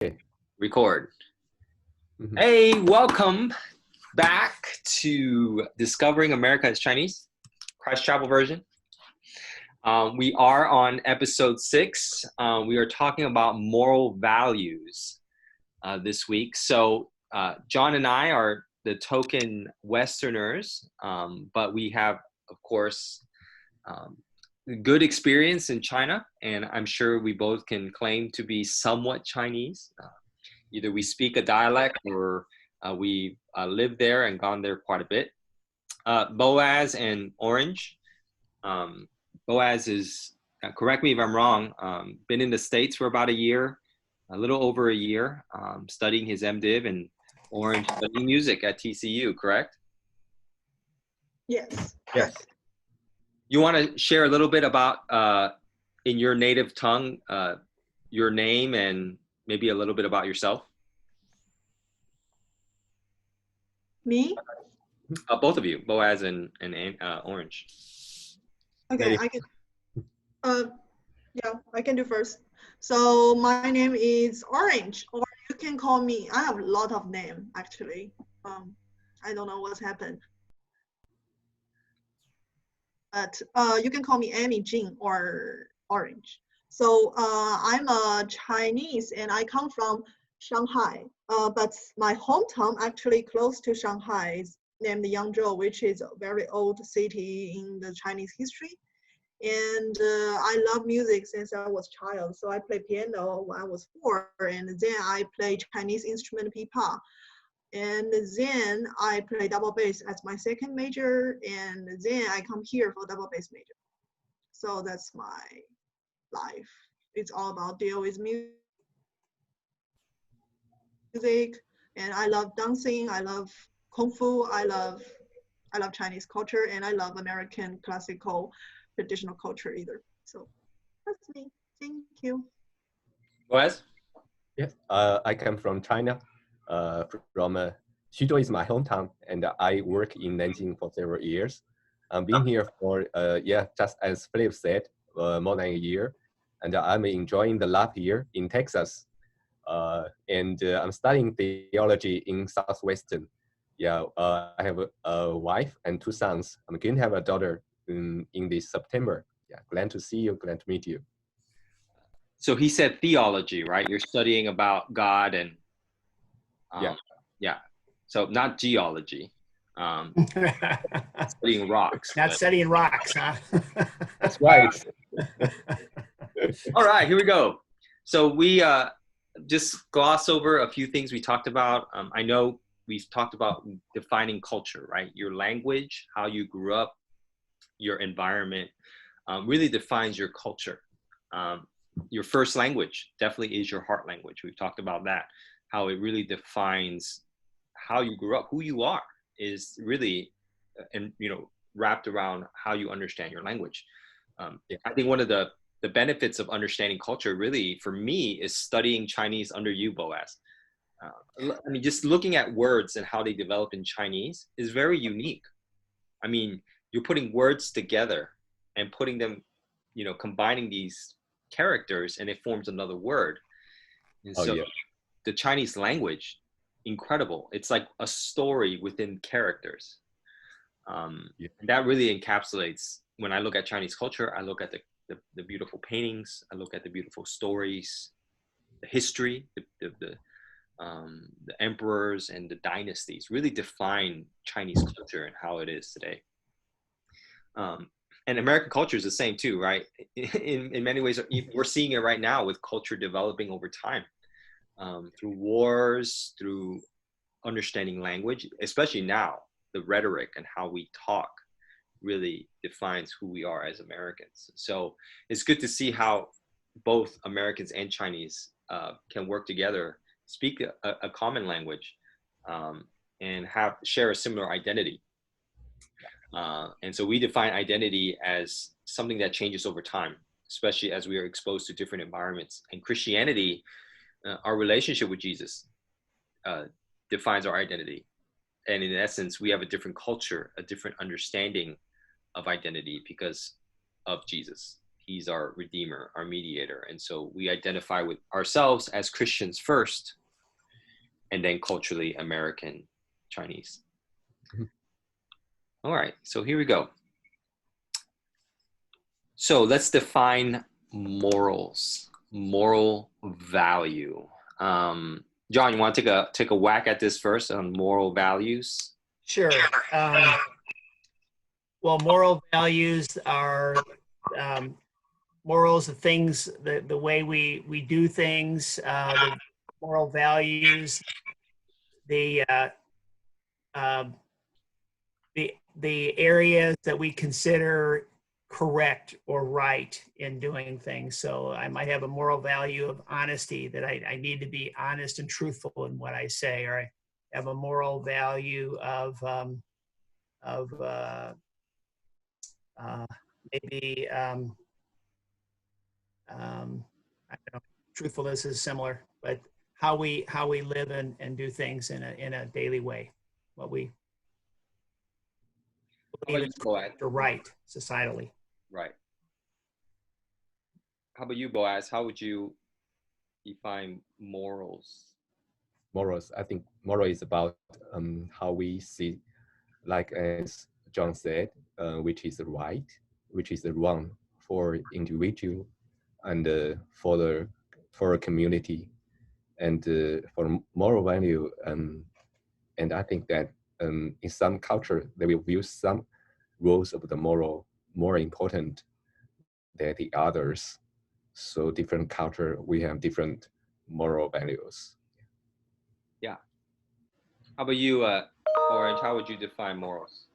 Okay. Record. Mhm. Hey, welcome back to Discovering America as Chinese, Christ Travel version. We are on episode 6. We are talking about moral values this week. So John and I are the token Westerners, but we have, of course, good experience in China, and I'm sure we both can claim to be somewhat Chinese. Either we speak a dialect or we live there and gone there quite a bit. Boaz and Orange. Boaz is, correct me if I'm wrong, been in the States for about a year, a little over a year, studying his MDiv, and Orange studying music at TCU, correct? Yes. Yes. You want to share a little bit about, in your native tongue, your name and maybe a little bit about yourself? Me? Both of you, Boaz and Orange. Okay, I can. Yeah, I can do first. So my name is Orange, or you can call me. I have a lot of name actually. I don't know what's happened, but you can call me Amy, Jean, or Orange. So I'm a Chinese, and I come from Shanghai. But my hometown actually close to Shanghai is named Yangzhou, which is a very old city in the Chinese history. And I love music since I was a child. So I played piano when I was 4, and then I played Chinese instrument pipa. And then I play double bass as my second major, and then I come here for double bass major. So that's my life. It's all about deal with music, and I love dancing. I love kung fu. I love Chinese culture, and I love American classical traditional culture either. So that's me. Thank you. Boaz? Yes. I come from China. From Xuzhou is my hometown, and I work in Nanjing for several years. I'm been here for just as Philip said, more than a year, and I'm enjoying the life here in Texas. And I'm studying theology in Southwestern. Yeah, I have a wife and 2 sons. I'm going to have a daughter in this September. Yeah, glad to see you. Glad to meet you. So he said theology, right? You're studying about God and yeah. So not geology. Studying rocks. Not studying rocks, huh? That's right. All right, here we go. So we just gloss over a few things we talked about. I know we've talked about defining culture, right? Your language, how you grew up, your environment really defines your culture. Your first language definitely is your heart language. We've talked about that, how it really defines how you grew up, who you are is really, and wrapped around how you understand your language. I think one of the benefits of understanding culture really for me is studying Chinese under you, Boaz. I mean, just looking at words and how they develop in Chinese is very unique. I mean, you're putting words together and putting them, combining these characters, and it forms another word. And so the Chinese language, incredible. It's like a story within characters. And that really encapsulates, when I look at Chinese culture, I look at the beautiful paintings, I look at the beautiful stories, the history, the emperors and the dynasties really define Chinese culture and how it is today. And American culture is the same too, right? In many ways, we're seeing it right now with culture developing over time, through wars, through understanding language, especially now, the rhetoric and how we talk really defines who we are as Americans. So it's good to see how both Americans and Chinese can work together, speak a common language, and share a similar identity. And so we define identity as something that changes over time, especially as we are exposed to different environments. And Christianity, our relationship with Jesus, defines our identity. And in essence, we have a different culture, a different understanding of identity because of Jesus. He's our Redeemer, our mediator. And so we identify with ourselves as Christians first, and then culturally American Chinese. All right, so here we go. So let's define morals, moral value. John, you want to take a whack at this first on moral values? Sure. Well, moral values are morals, the things, the way we do things, the moral values, the areas that we consider correct or right in doing things. So I might have a moral value of honesty, that I need to be honest and truthful in what I say, or I have a moral value of maybe I don't know, truthfulness is similar, but how we live and do things in a daily way, what we believe is correct or right societally. Right. How about you, Boaz? How would you define morals? Morals, I think moral is about how we see, like as John said, which is right, which is wrong for individual and for a community, and for moral value. And I think that in some culture they will view some rules of the moral more important than the others. So different culture, we have different moral values. Yeah. How about you, Orange? How would you define morals?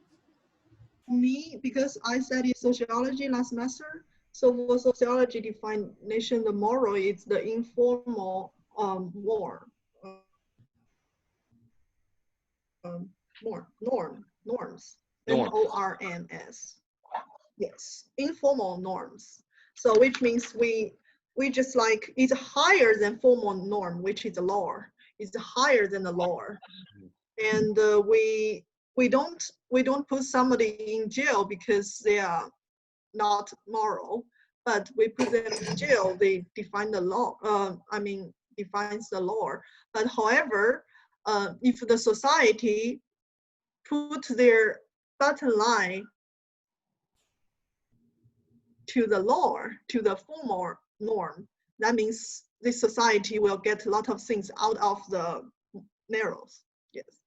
Me, because I studied sociology last semester, so for sociology definition, the moral is the informal norms. Norms. Yes, informal norms. So which means we just like, it's higher than formal norm, which is the law. It's higher than the law, and we don't put somebody in jail because they are not moral, but we put them in jail. They define the law. Defines the law. But however, if the society put their bottom line to the law, to the formal norm, that means this society will get a lot of things out of the narrows. Yes.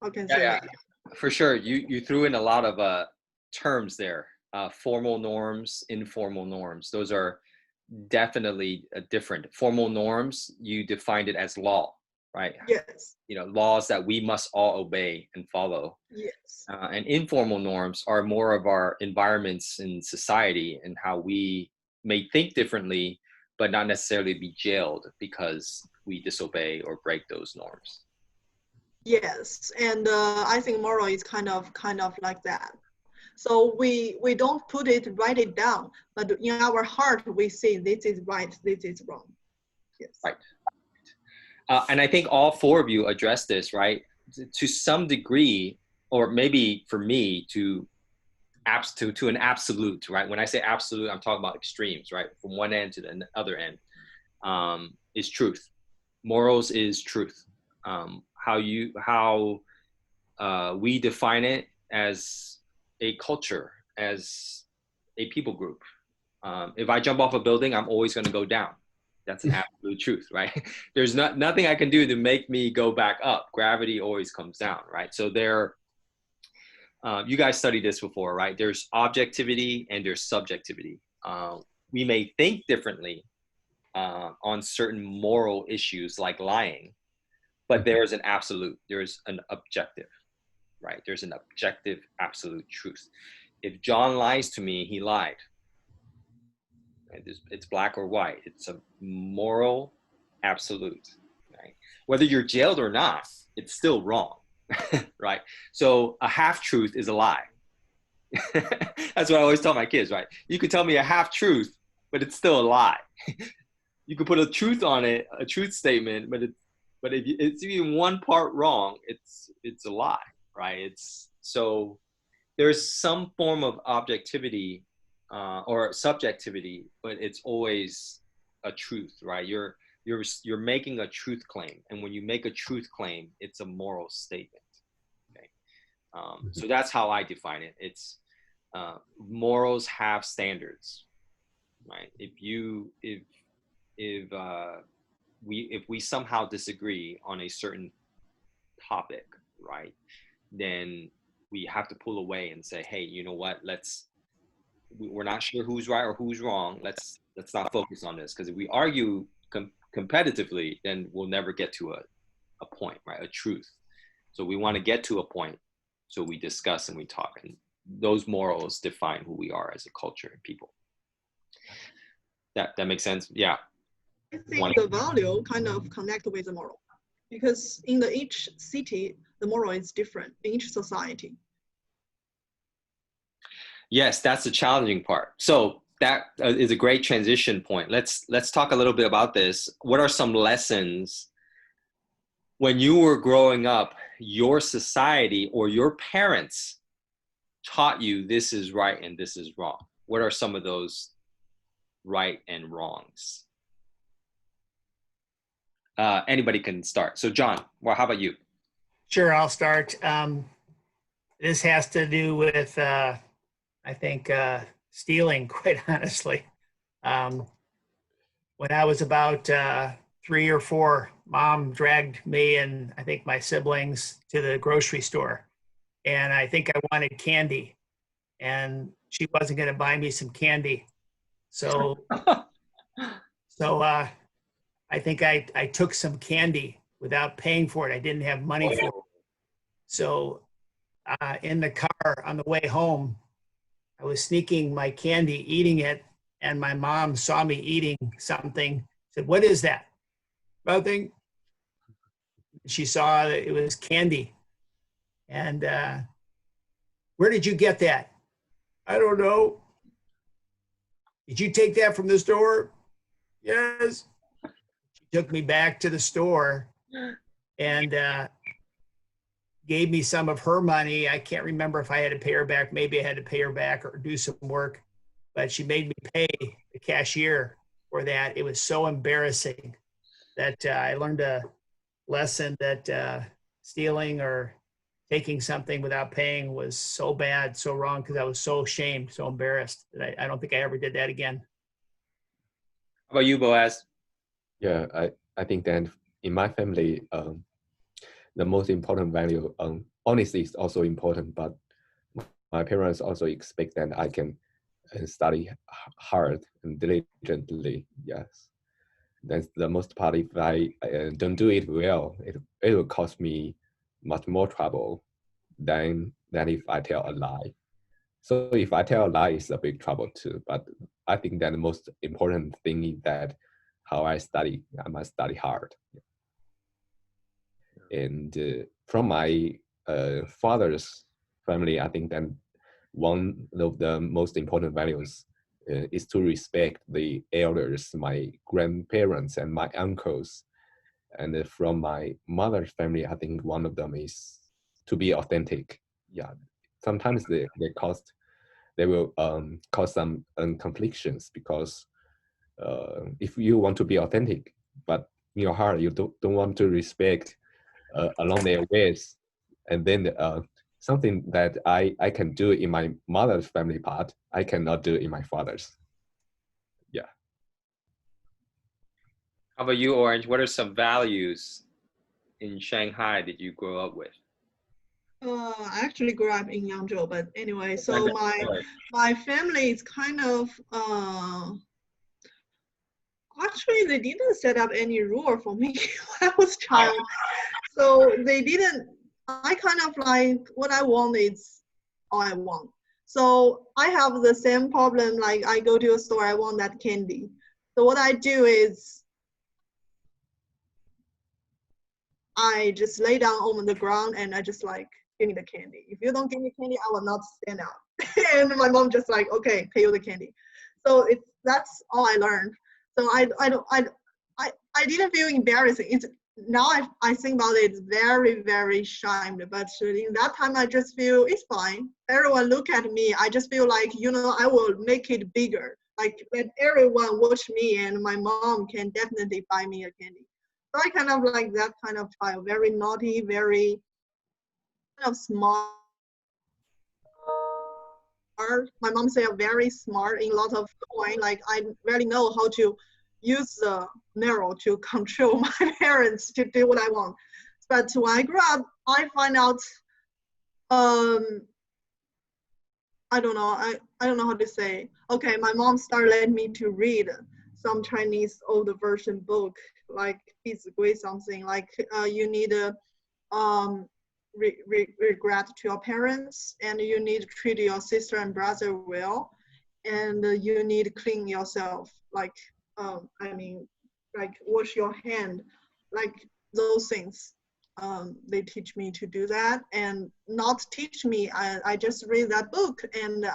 How can I say that? For sure. You threw in a lot of terms there. Formal norms, informal norms. Those are definitely different. Formal norms, you defined it as law, right? Yes. Laws that we must all obey and follow. Yes. And informal norms are more of our environments in society and how we may think differently, but not necessarily be jailed because we disobey or break those norms. Yes, and I think moral is kind of like that. So we don't write it down, but in our heart we say this is right, this is wrong. Yes. Right. And I think all four of you addressed this, right? To some degree, or maybe for me, to an absolute, right? When I say absolute, I'm talking about extremes, right? From one end to the other end, is truth. Morals is truth. How we define it as a culture, as a people group. If I jump off a building, I'm always going to go down. That's an absolute truth, right? There's nothing I can do to make me go back up. Gravity always comes down, right? So you guys studied this before, right? There's objectivity and there's subjectivity. We may think differently on certain moral issues like lying, but there's an absolute, there's an objective, right? There's an objective, absolute truth. If John lies to me, he lied. Right? It's black or white. It's a moral absolute, right? Whether you're jailed or not, it's still wrong, right? So a half-truth is a lie. That's what I always tell my kids, right? You could tell me a half-truth, but it's still a lie. You could put a truth on it, a truth statement, but if it's even one part wrong, it's a lie, right? So there's some form of objectivity or subjectivity, but it's always a truth, right? You're making a truth claim, and when you make a truth claim, it's a moral statement. Okay, so that's how I define it. It's morals have standards, right? If we somehow disagree on a certain topic, right, then we have to pull away and say, hey, you know what? We're not sure who's right or who's wrong. Let's not focus on this, because if we argue competitively, then we'll never get to a point, right? A truth. So we want to get to a point, so we discuss and we talk, and those morals define who we are as a culture and people. That makes sense? Yeah. I think the value kind of connect with the moral, because in each city, the moral is different in each society. Yes, that's the challenging part. So that is a great transition point. Let's talk a little bit about this. What are some lessons when you were growing up, your society or your parents taught you this is right and this is wrong? What are some of those right and wrongs? Anybody can start. So John, well, how about you? Sure, I'll start. This has to do with, I think, stealing, quite honestly. When I was about 3 or 4, Mom dragged me and I think my siblings to the grocery store. And I think I wanted candy. And she wasn't going to buy me some candy. So I think I took some candy without paying for it. I didn't have money for it. So in the car on the way home, I was sneaking my candy, eating it, and my mom saw me eating something, said, "What is that?" "Nothing." She saw that it was candy. And "Where did you get that?" "I don't know." "Did you take that from the store?" "Yes." She took me back to the store and gave me some of her money. I can't remember if I had to pay her back. Maybe I had to pay her back or do some work, but she made me pay the cashier for that. It was so embarrassing that I learned a lesson that stealing or taking something without paying was so bad, so wrong, because I was so ashamed, so embarrassed that I don't think I ever did that again. How about you, Boaz? Yeah, I think that in my family, the most important value, honesty is also important, but my parents also expect that I can study hard and diligently. Yes, that's the most part. If I don't do it well, it will cost me much more trouble than if I tell a lie. So if I tell a lie, it's a big trouble too. But I think that the most important thing is that how I study, I must study hard. And from my father's family, I think that one of the most important values is to respect the elders, my grandparents and my uncles. And from my mother's family, I think one of them is to be authentic. Yeah, sometimes they will cause some conflicts, because if you want to be authentic, but in your heart you don't want to respect along their ways, and then something that I can do in my mother's family part, I cannot do in my father's. Yeah. How about you, Orange? What are some values in Shanghai that you grew up with? I actually grew up in Yangzhou, but anyway, so my family is kind of actually they didn't set up any rule for me when I was a child. So they didn't. I kind of like what I want is all I want. So I have the same problem. Like I go to a store, I want that candy. So what I do is I just lay down on the ground and I just like, give me the candy. If you don't give me candy, I will not stand out. And my mom just like, okay, pay you the candy. So that's all I learned. So I didn't feel embarrassing. now I think about it, it's very, very shamed. But in that time, I just feel it's fine. Everyone look at me. I just feel like, I will make it bigger. Like let everyone watch me, and my mom can definitely buy me a candy. So I kind of like that kind of child, very naughty, very kind of smart. My mom say I'm very smart in a lot of point. Like I really know how to use the mirror to control my parents to do what I want. But when I grew up, I find out, I don't know, I don't know how to say. Okay, my mom started letting me to read some Chinese old version book, like something like you need a regret to your parents, and you need to treat your sister and brother well, and you need to clean yourself, like like wash your hand, like those things. They teach me to do that, and not teach me. I just read that book, and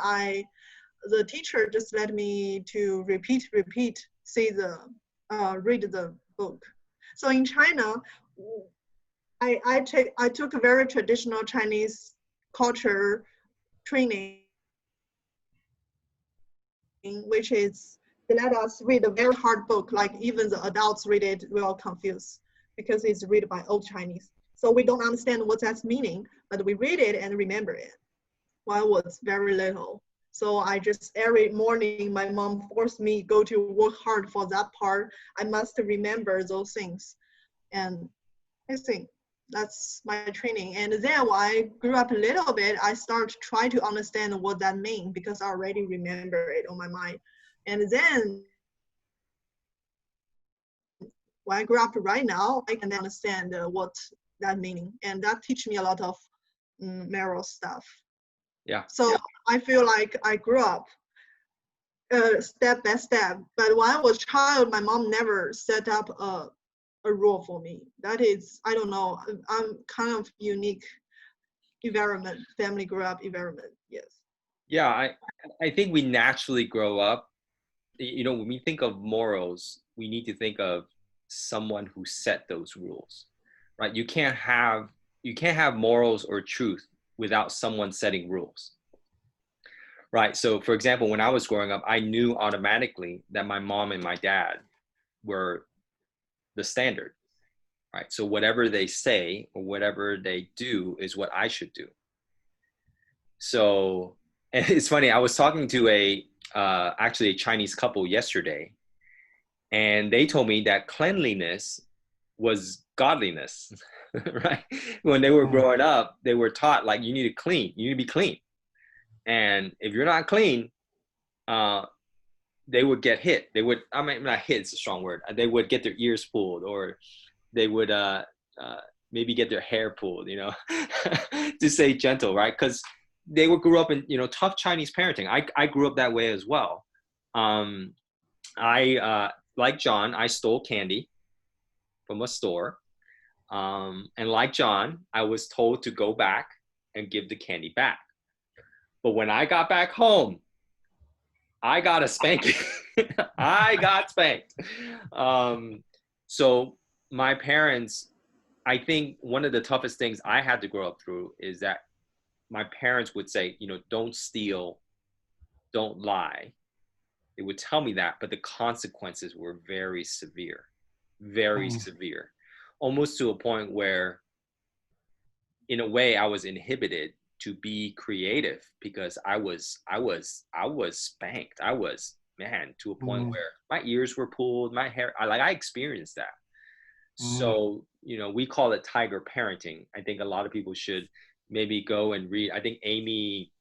the teacher just let me to repeat, see read the book. So in China, I took a very traditional Chinese culture training, which is they let us read a very hard book, like even the adults read it will confuse because it's read by old Chinese. So we don't understand what that's meaning, but we read it and remember it when I was very little. So I just, every morning, my mom forced me go to work hard for that part. I must remember those things. And I think that's my training. And then when I grew up a little bit, I started to try to understand what that means because I already remember it on my mind. And then when I grew up right now, I can understand what that meaning. And that teach me a lot of moral stuff. Yeah. So yeah. I feel like I grew up step by step. But when I was a child, my mom never set up a rule for me. That is, I don't know, I'm kind of unique environment, family grew up environment, yes. Yeah, I think we naturally grow up. When we think of morals, we need to think of someone who set those rules, right? You can't have morals or truth without someone setting rules, right? So, for example, when I was growing up, I knew automatically that my mom and my dad were the standard, right? So whatever they say or whatever they do is what I should do. So, and it's funny, I was talking to actually a Chinese couple yesterday, and they told me that cleanliness was godliness, right? When they were growing up, they were taught like you need to clean, you need to be clean. And if you're not clean, they would get hit. They would, I mean, not hit, it's a strong word. They would get their ears pulled, or they would maybe get their hair pulled, to say gentle, right? Because they grew up in, tough Chinese parenting. I grew up that way as well. Like John, I stole candy from a store. And like John, I was told to go back and give the candy back. But when I got back home, I got a spanking. I got spanked. So my parents, I think one of the toughest things I had to grow up through is that my parents would say, don't steal, don't lie. They would tell me that, but the consequences were very severe, very severe, almost to a point where, in a way, I was inhibited to be creative because I was spanked. I was, man, to a point where my ears were pulled, my hair, I experienced that. So, we call it tiger parenting. I think a lot of people should maybe go and read. I think Amy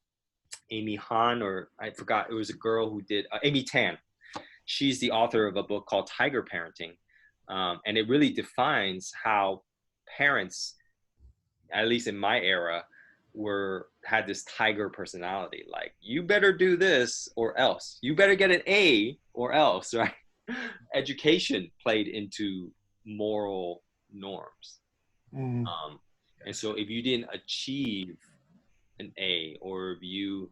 Han, or I forgot, it was a girl who did, Amy Tan. She's the author of a book called Tiger Parenting. And it really defines how parents, at least in my era, had this tiger personality. Like, you better do this or else. You better get an A or else, right? Education played into moral norms. And so if you didn't achieve an A, or if you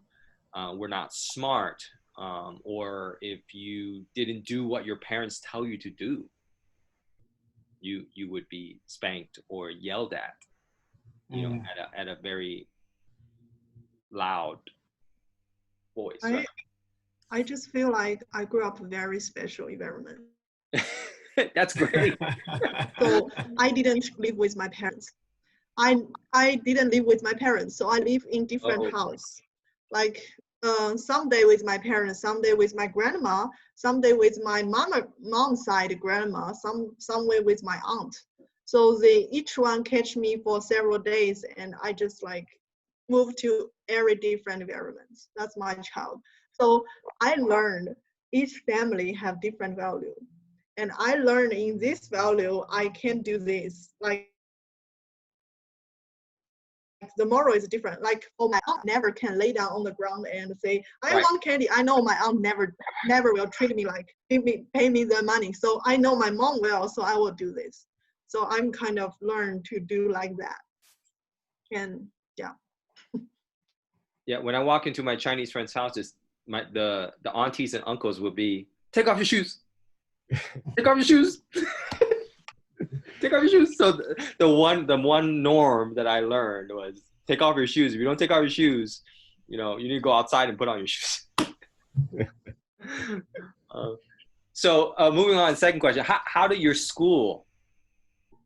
were not smart, or if you didn't do what your parents tell you to do, you would be spanked or yelled at, you know, at a very loud voice. Right? I just feel like I grew up in a very special environment. That's great. So I didn't live with my parents. I didn't live with my parents, so I live in different house. Like some day with my parents, some day with my grandma, some day with my mom's side grandma, some way with my aunt. So they each one catch me for several days, and I just like move to every different environments. That's my child. So I learned each family have different value, and I learned in this value I can do this. Like the moral is different. Like, oh, my aunt never can lay down on the ground and say, I want candy. I know my aunt never will treat me like, pay me the money. So I know my mom will, so I will do this. So I'm kind of learned to do like that. And yeah. Yeah, when I walk into my Chinese friends' houses, the aunties and uncles would be, take off your shoes. Take off your shoes. Take off your shoes. So the one norm that I learned was take off your shoes. If you don't take off your shoes, you know, you need to go outside and put on your shoes. So moving on, second question. How did your school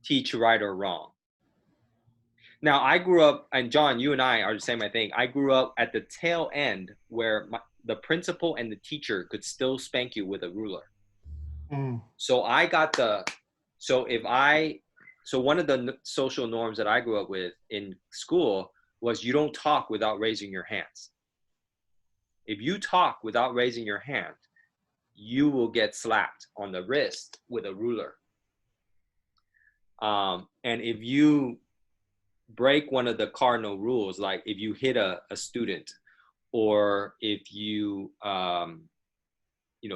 teach right or wrong? Now, I grew up, and John, you and I are saying my thing. I grew up at the tail end where the principal and the teacher could still spank you with a ruler. So I got so one of the social norms that I grew up with in school was you don't talk without raising your hands. If you talk without raising your hand, you will get slapped on the wrist with a ruler. And if you break one of the cardinal rules, like if you hit a student, or if you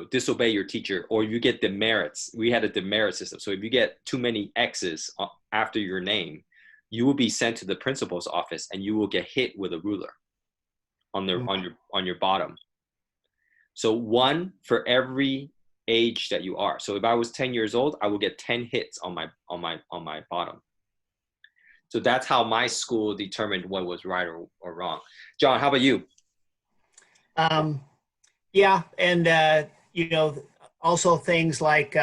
disobey your teacher, or you get demerits. We had a demerit system. So if you get too many X's after your name, you will be sent to the principal's office and you will get hit with a ruler on your bottom. So one for every age that you are. So if I was 10 years old, I would get 10 hits on my bottom. So that's how my school determined what was right or wrong. John, how about you? Yeah, and also things like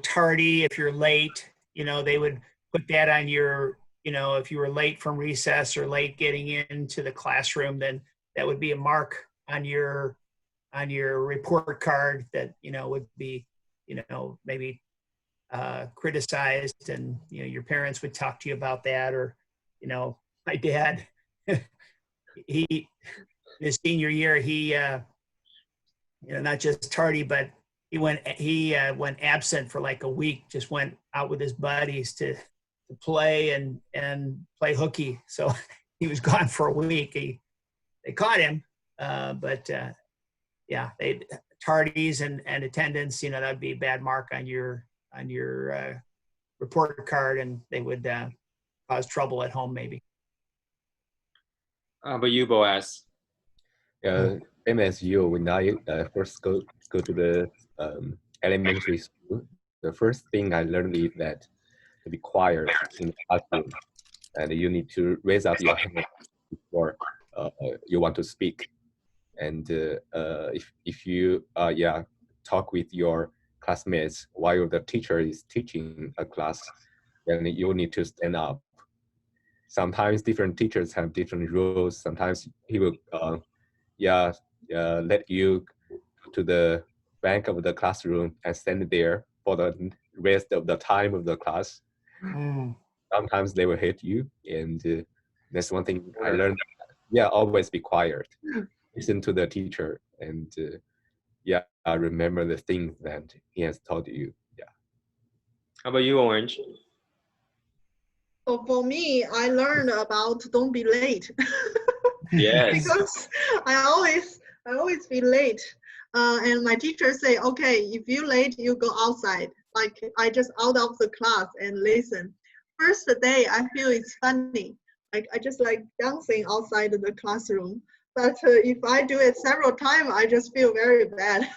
tardy, if you're late, they would put that on your, if you were late from recess or late getting into the classroom, then that would be a mark on your report card that would be maybe criticized, and your parents would talk to you about that. Or my dad, he his senior year, he not just tardy, but he went absent for like a week, just went out with his buddies to play and play hooky. So he was gone for a week. They caught him, but tardies and attendance, that'd be a bad mark on your report card, and they would cause trouble at home maybe. How about you, Boaz? Same as you. When I first go to the elementary school, the first thing I learned is that to be quiet in the classroom, and you need to raise up your hand before you want to speak. And if you talk with your classmates while the teacher is teaching a class, then you need to stand up. Sometimes different teachers have different rules. Sometimes he will let you go to the back of the classroom and stand there for the rest of the time of the class. Sometimes they will hit you, and that's one thing I learned. Always be quiet. Listen to the teacher, and I remember the things that he has taught you. How about you, Orange? So for me, I learned about don't be late. Yes. Because I always be late. And my teacher say, okay, if you're late, you go outside. Like I just out of the class and listen. First day, I feel it's funny. Like I just like dancing outside of the classroom. But if I do it several times, I just feel very bad.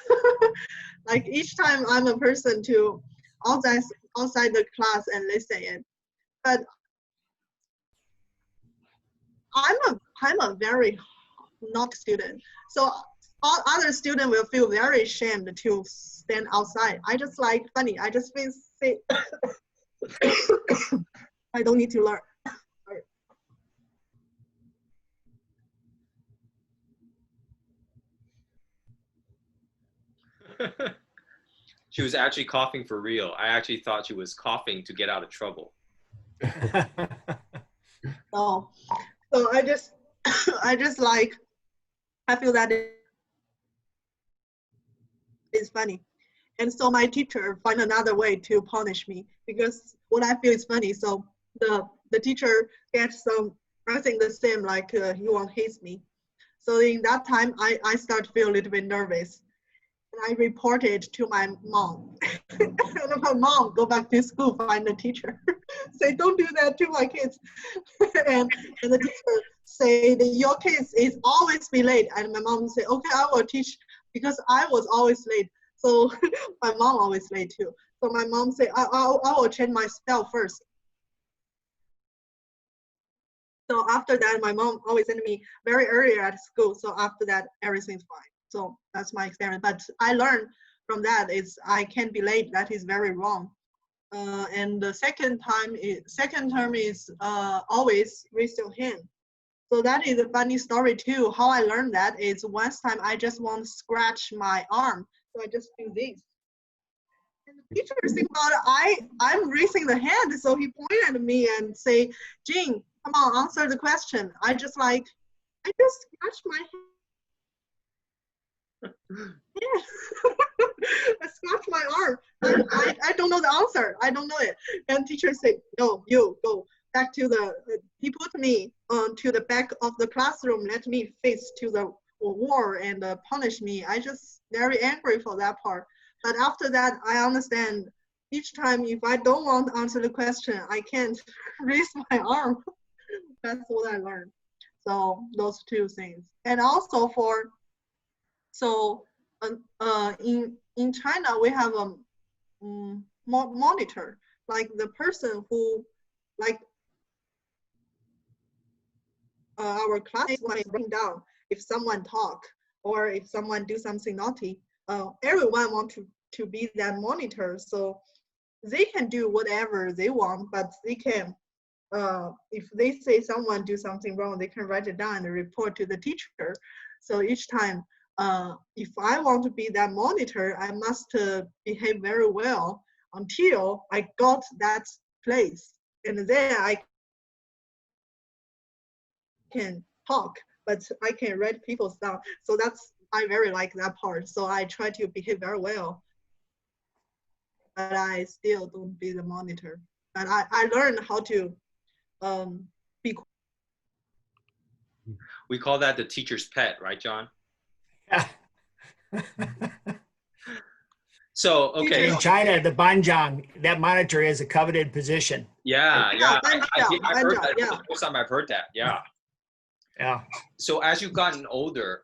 Like each time I'm a person to outside outside the class and listen it. But I'm a very not student. So all other students will feel very ashamed to stand outside. I just like funny. I just feel say I don't need to learn. She was actually coughing for real. I actually thought she was coughing to get out of trouble. So I just I just like I feel that it's funny. And so my teacher find another way to punish me because what I feel is funny. So the teacher gets some, I think the same, like he won't hate me. So in that time, I start to feel a little bit nervous. And I reported to my mom. And my mom go back to school, find the teacher. Say, don't do that to my kids. and the teacher say that your kids is always be late. And my mom say, okay, I will teach because I was always late. So my mom always late too. So my mom say, I will change myself first. So after that, my mom always send me very early at school. So after that, everything's fine. So that's my experience. But I learned from that is I can't be late. That is very wrong. And the second term is always raise your hand. So that is a funny story too. How I learned that is one time I just want to scratch my arm. So I just do this. And the teacher think about I'm raising the hand. So he pointed at me and say, Jing, come on, answer the question. I just scratch my hand. Yeah. I scratch my arm. I don't know the answer. I don't know it. And teacher say, no, you go back to he put me to the back of the classroom, let me face to the wall and punish me. I just very angry for that part. But after that, I understand each time if I don't want to answer the question, I can't raise my arm. That's what I learned. So those two things. And also in China, we have a monitor, like the person who, like our class might bring down if someone talk or if someone do something naughty. Everyone want to be that monitor, so they can do whatever they want, but they can, if they say someone do something wrong, they can write it down and report to the teacher. So each time, if I want to be that monitor, I must behave very well until I got that place. And then I can talk, but I can write people's down. So I very like that part. So I try to behave very well, but I still don't be the monitor. And I learned how to be. We call that the teacher's pet, right, John? Yeah. So, okay. In China, the banjiang, that monitor is a coveted position. Yeah. I've heard that. Yeah. The first time I've heard that. Yeah. Yeah. So as you've gotten older,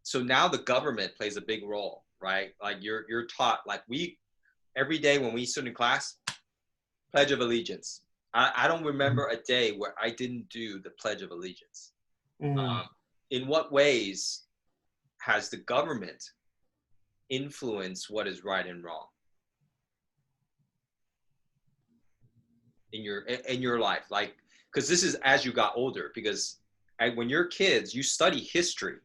so now the government plays a big role, right? Like you're taught, like every day when we sit in class, Pledge of Allegiance. I don't remember a day where I didn't do the Pledge of Allegiance. Mm. In what ways has the government influenced what is right and wrong in your life? Like, because this is as you got older, because when you're kids, you study history,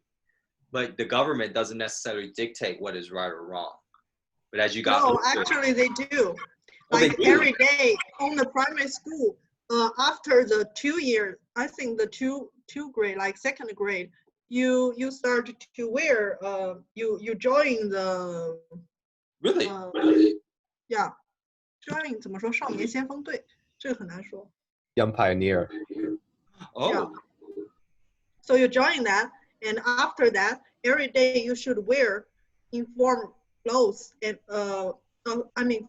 but the government doesn't necessarily dictate what is right or wrong. But as you got older, actually they do. Like every day on the primary school, after the 2 years, I think the two grade, like second grade, you start to wear, you join the. Really? Yeah. join 怎么说少年先锋队，这个很难说。Young pioneer. Oh. Yeah. So you join that, and after that, every day you should wear informal clothes and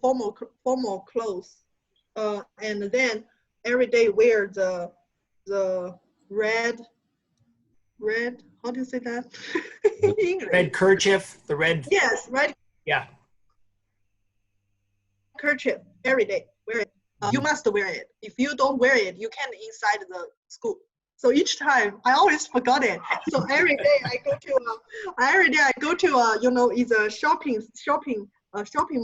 formal clothes, and then every day wear the red. How do you say that? In English. Red kerchief, the red. Yes, red. Yeah. kerchief every day. Wear it. You must wear it. If you don't wear it, you can't inside the school. So each time I always forgot it. So every day I go to you know, it's a shopping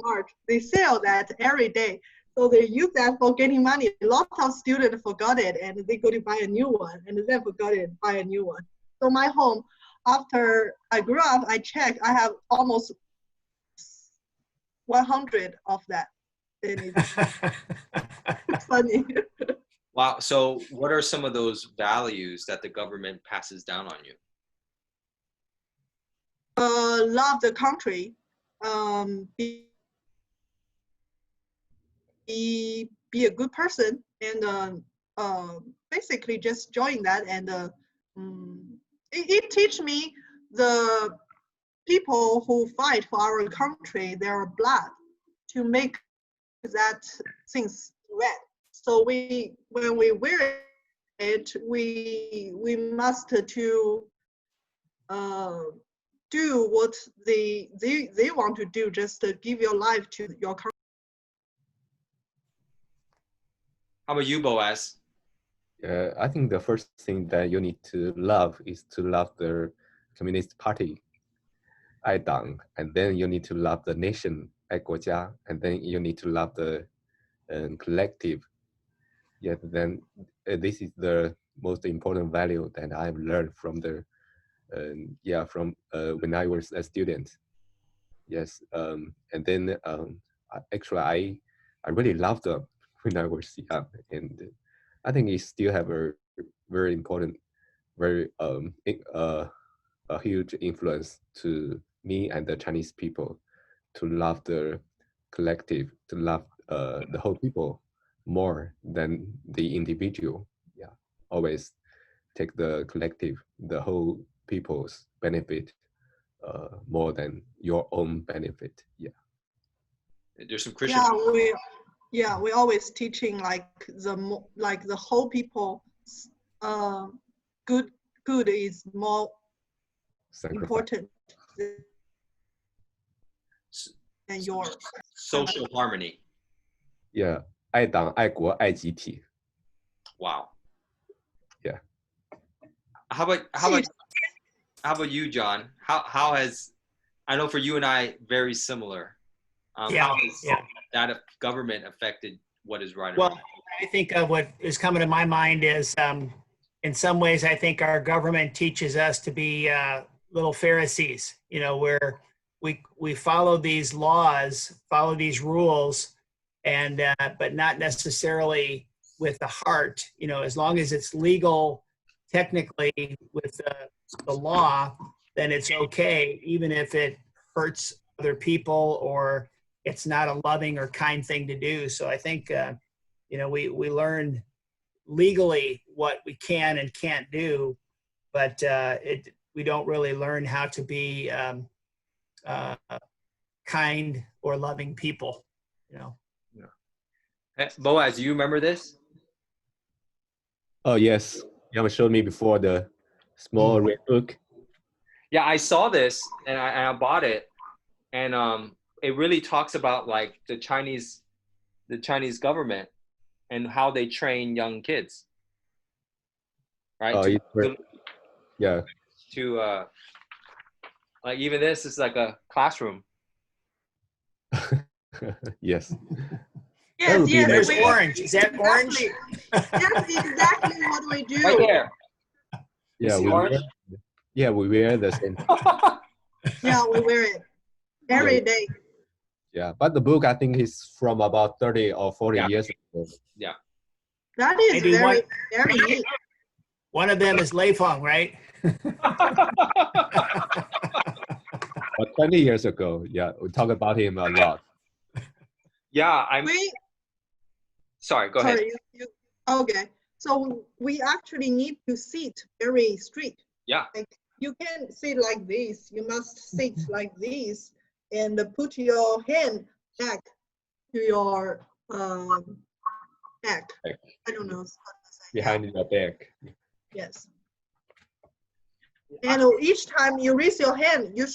mart. They sell that every day. So they use that for getting money. A lot of students forgot it and they go to buy a new one and then forgot it, buy a new one. So my home, after I grew up, I checked, I have almost 100 of that. And it's funny. Wow. So what are some of those values that the government passes down on you? Love the country, be a good person, and basically just join that. And it teach me the people who fight for our country, their blood, to make that things red. So when we wear it, we must to do what they want to do, just to give your life to your country. How about you, Boaz? I think the first thing that you need to love is to love the Communist Party, 爱党, and then you need to love the nation, 爱国家, and then you need to love the collective. Yes, then this is the most important value that I've learned from the from when I was a student. Yes, and then actually I really loved them when I was young, and I think it still have a very important, very a huge influence to me and the Chinese people to love the collective, to love the whole people more than the individual. Yeah, always take the collective, the whole people's benefit more than your own benefit. Yeah. There's some Christian. We always teaching like the whole people. Good is more important than your social harmony. Yeah, 爱党、爱国、爱集体. Wow. Yeah. How about you, John? How has, I know for you and I, very similar. How has that government affected what is right and wrong? I think what is coming to my mind is, in some ways, I think our government teaches us to be little Pharisees, you know, where we follow these laws, follow these rules, and but not necessarily with the heart. You know, as long as it's legal, technically with the law, then it's okay, even if it hurts other people or it's not a loving or kind thing to do. So I think, you know, we learn legally what we can and can't do, but we don't really learn how to be kind or loving people, you know. Yeah. Boaz, do you remember this? Oh yes, you have showed me before the small red book. Yeah, I saw this and I bought it, and it really talks about like the Chinese government and how they train young kids, right? Oh, yeah. To like even this is like a classroom. Yes. Yes, There's orange. Is that orange? That's exactly what we do. Right there. Yeah, we wear the same. Yeah, we wear it every day. Yeah, but the book I think is from about 30 or 40 years ago. Yeah. That is very neat. One of them is Lei Feng, right? But 20 years ago, yeah, we talk about him a lot. Yeah, sorry, go ahead. Okay, so we actually need to sit very straight. Yeah. Like you can't sit like this. You must sit like this and put your hand back to your back. I don't know. Behind your back. Yes. And each time you raise your hand, you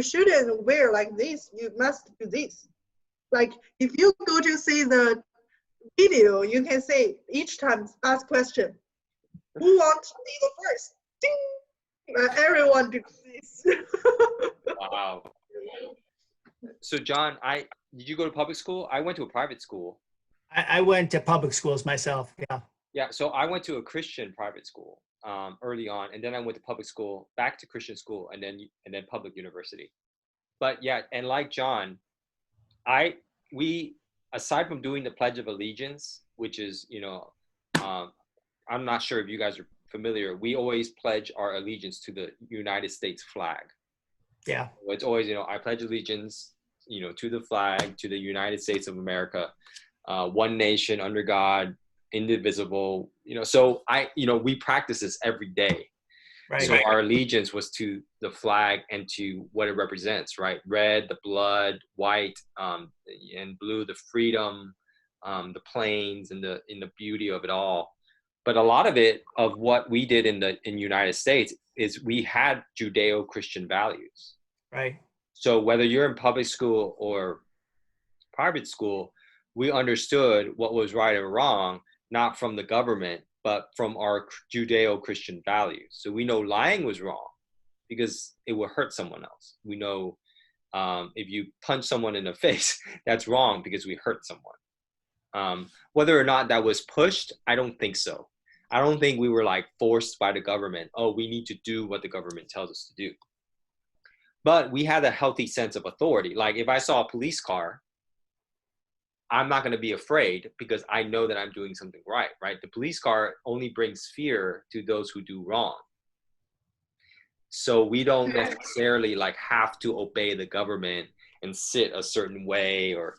shouldn't wear like this. You must do this. Like if you go to see the video, you can say each time ask question, who wants to be the first? Ding! Everyone do this. Wow. So John, did you go to public school? I went to a private school. I went to public schools myself. Yeah. Yeah, so I went to a Christian private school early on, and then I went to public school, back to Christian school, and then public university. But yeah, and like John, we aside from doing the Pledge of Allegiance, which is I'm not sure if you guys are familiar, we always pledge our allegiance to the United States flag. Yeah. So it's always I pledge allegiance to the flag, to the United States of America, one nation under God, indivisible. So we practice this every day. Right. So our allegiance was to the flag and to what it represents, right? Red, the blood; white, and blue, the freedom, the plains, and the beauty of it all. But a lot of what we did in the United States is we had Judeo-Christian values. Right. So whether you're in public school or private school, we understood what was right and wrong, not from the government, but from our Judeo-Christian values. So we know lying was wrong because it will hurt someone else. We know if you punch someone in the face, that's wrong because we hurt someone. Whether or not that was pushed, I don't think so. I don't think we were like forced by the government. Oh, we need to do what the government tells us to do. But we had a healthy sense of authority. Like if I saw a police car, I'm not going to be afraid because I know that I'm doing something right? The police car only brings fear to those who do wrong. So we don't necessarily like have to obey the government and sit a certain way or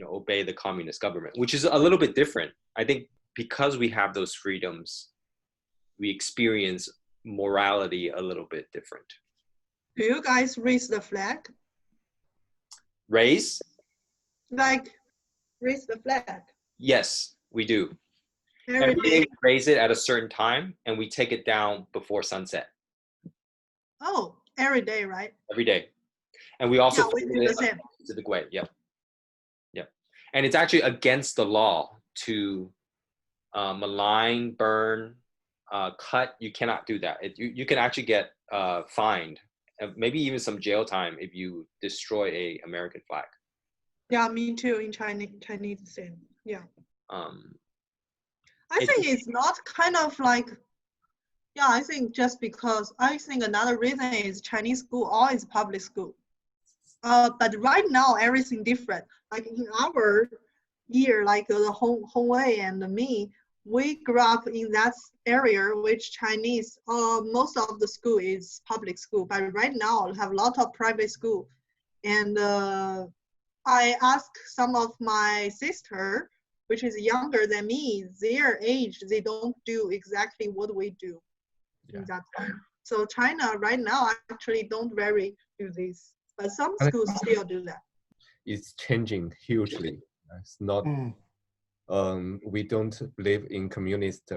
obey the communist government, which is a little bit different. I think because we have those freedoms, we experience morality a little bit different. Do you guys raise the flag? Raise? Like raise the flag? Yes, we do. Every day we raise it at a certain time and we take it down before sunset. Oh, every day, right? Every day. And we also we do the same. Pacific way. Yep. And it's actually against the law to malign, burn, cut. You cannot do that. You can actually get fined, maybe even some jail time if you destroy a American flag. Yeah, me too. In Chinese the same. Yeah. I think it's not kind of like. Yeah, I think just because I think another reason is Chinese school always public school. But right now everything different. Like in our year, like the Hong Wei and me, we grew up in that area which Chinese. Most of the school is public school, but right now we have a lot of private school. And I asked some of my sister, which is younger than me, their age, they don't do exactly what we do in that time. So China right now actually don't very do this, but some schools still do that. It's changing hugely. It's not, we don't believe in communist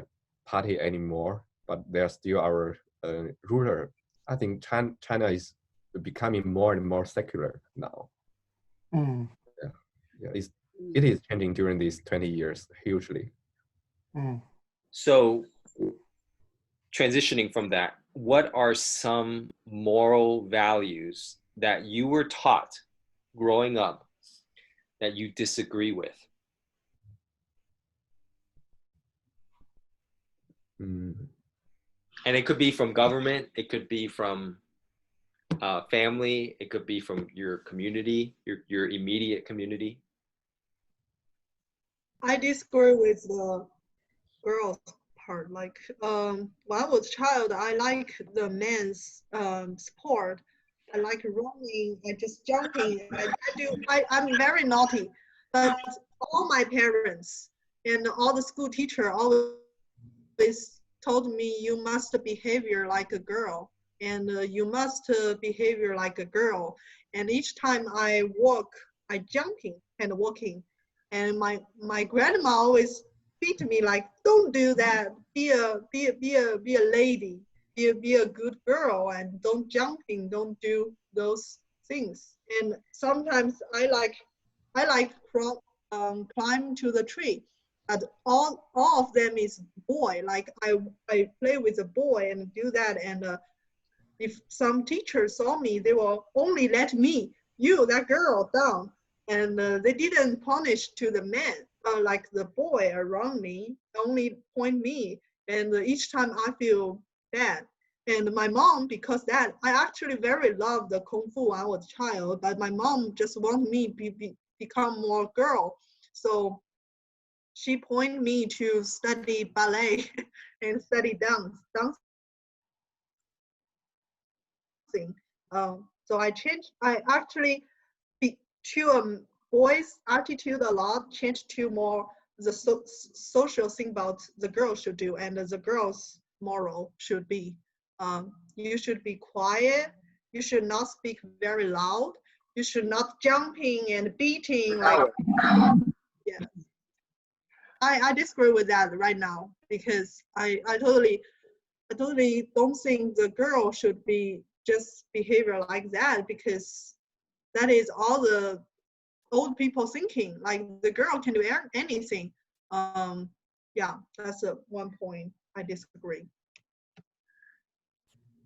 party anymore, but they're still our ruler. I think China is becoming more and more secular now. It is changing during these 20 years hugely. So transitioning from that, what are some moral values that you were taught growing up that you disagree with? And it could be from government, it could be from family, it could be from your community, your immediate community. I disagree with the girls part. Like when I was a child, I like the men's sport. I like running, I just jumping. I'm very naughty, but all my parents and all the school teacher always told me you must behave like a girl and you must behave like a girl. And each time I walk, I jumping and walking. And my grandma always beat me like, don't do that. Be a lady. Be a good girl and don't jumping. Don't do those things. And sometimes I like climb to the tree. But all of them is boy. Like I play with a boy and do that. And if some teacher saw me, they will only let me, that girl, down. And they didn't punish to the man, like the boy around me, only point me. And each time I feel bad. And my mom, because that, I actually very love the Kung Fu when I was a child, but my mom just wanted me become more girl. So she pointed me to study ballet and study dancing. So I actually to a boy's attitude a lot, changed to more the social thing about the girl should do, and the girl's moral should be, you should be quiet, you should not speak very loud, you should not jumping and beating like, yeah. I disagree with that right now, because I totally don't think the girl should be just behavior like that, because that is all the old people thinking, like the girl can do anything. Yeah, that's one point I disagree.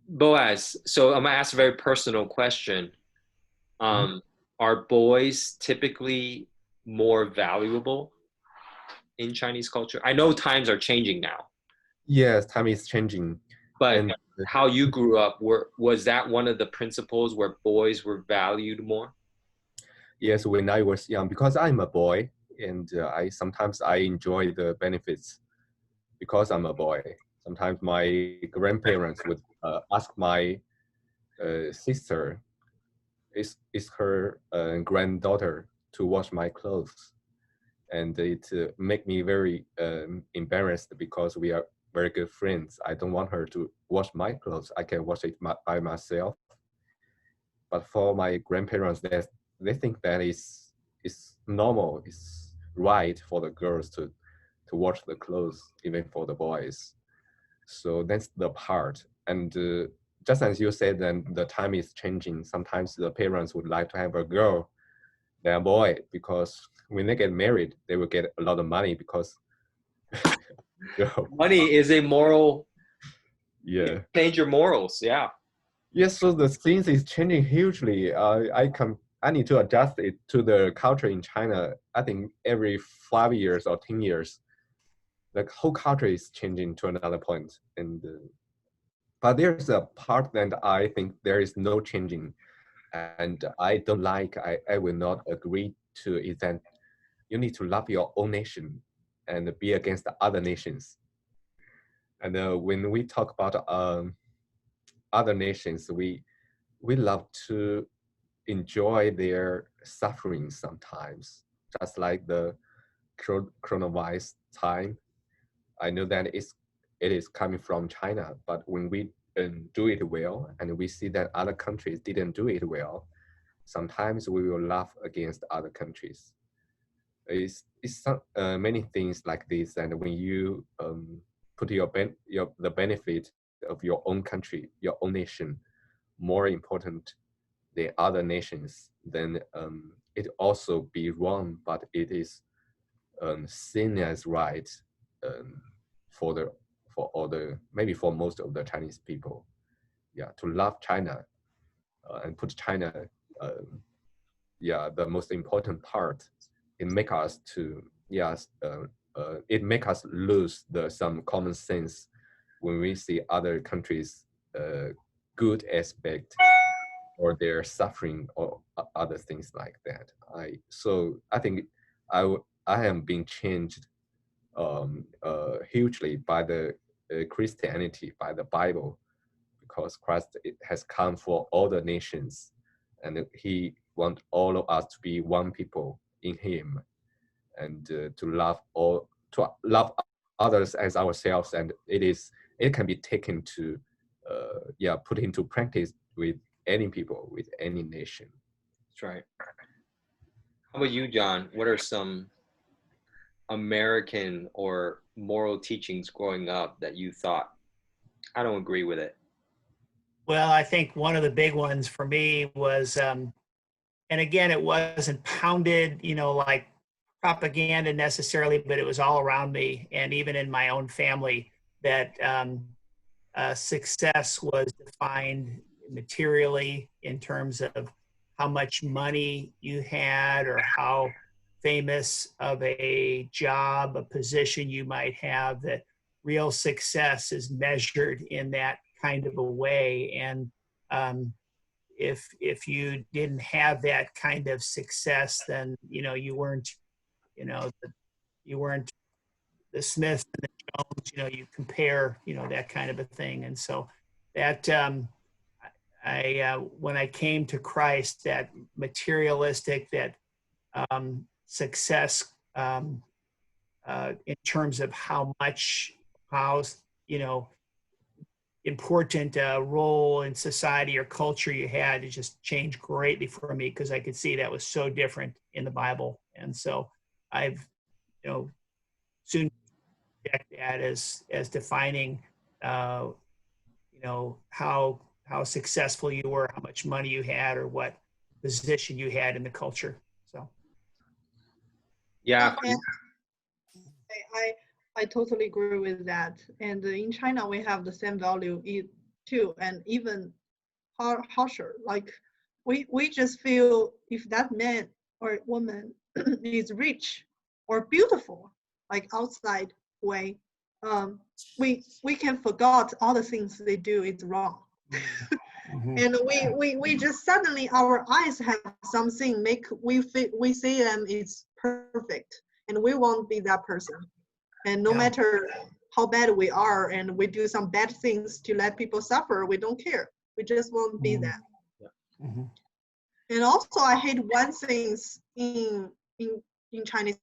Boaz, so I'm gonna ask a very personal question. Are boys typically more valuable in Chinese culture? I know times are changing now, Yes, time is changing. but And how you grew up, was that one of the principles where boys were valued more? yes, when I was young, because I'm a boy, and I sometimes I enjoy the benefits because I'm a boy. Sometimes my grandparents would ask my sister, is her granddaughter, to wash my clothes, and it make me very embarrassed, because we are very good friends. I don't want her to wash my clothes. I can wash it by myself. But for my grandparents, they think that is normal, it's right for the girls to wash the clothes, even for the boys. So that's the part. And just as you said, then the time is changing. Sometimes the parents would like to have a girl than a boy, because when they get married, they will get a lot of money, because Money is a moral. yeah. Change your morals. Yeah. Yes, so the things is changing hugely. I need to adjust it to the culture in China. I think every 5 years or 10 years, the whole culture is changing to another point. And but there's a part that I think there is no changing, and I don't like. I will not agree to, is that you need to love your own nation and be against the other nations. And when we talk about other nations, we love to enjoy their suffering sometimes, just like the coronavirus time. I know that it is coming from China, but when we do it well, and we see that other countries didn't do it well, sometimes we will laugh against other countries. It's many things like this, and when you put the benefit of your own country, your own nation, more important than other nations, then it also be wrong, but it is seen as right, um, for all the, maybe for most of the Chinese people, yeah, to love China and put China, yeah, the most important part. It make us to, yes, it make us lose some common sense when we see other countries good aspect, or their suffering, or other things like that. I think I am being changed hugely by the Christianity, by the Bible, because Christ has come for all the nations, and he wants all of us to be one people in him, and to love others as ourselves, and it can be taken to put into practice with any people, with any nation. That's right. How about you, John? What are some American or moral teachings growing up that you thought, I don't agree with it? Well, I think one of the big ones for me was, and again, it wasn't pounded, like propaganda necessarily, but it was all around me and even in my own family that success was defined materially in terms of how much money you had or how famous of a job, a position you might have, that real success is measured in that kind of a way. And if you didn't have that kind of success, then you weren't you weren't the Smiths and the Jones. You compare that kind of a thing. And so that I when I came to Christ, that materialistic, that success in terms of how you know important role in society or culture you had, it just changed greatly for me because I could see that was so different in the Bible. And so I've soon checked that as defining how successful you were, how much money you had, or what position you had in the culture. So Yeah. I totally agree with that. And in China, we have the same value too, and even harsher. Like we just feel if that man or woman is rich or beautiful, like outside way, we can forget all the things they do is wrong. mm-hmm. And we just suddenly our eyes have something make we see them is perfect, and we won't be that person. And no matter how bad we are, and we do some bad things to let people suffer, we don't care. We just won't be that. Mm-hmm. And also, I hate one thing in Chinese